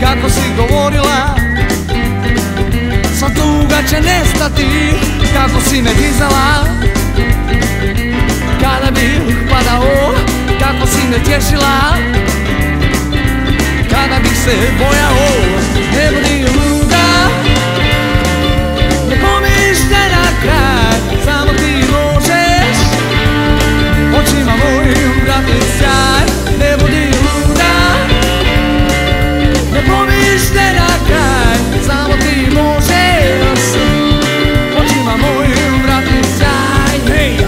kako si govorila, sva tuga će nestati, kako si me dizala. Kada bi padao, kako si me tješila. Kada bih se bojao, ne budi luda, ne pomišljaj na kraj, samo ti možeš očima mojim vratiti sjaj. Ne budi luda, ne pomišljaj na kraj, samo ti možeš očima mojim vratiti sjaj. Hey!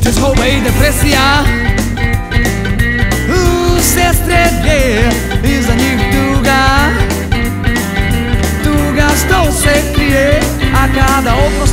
Tjeskoba i depresija, sestre dvije, iza njih tuga, tuga što se krije, a kada oprosti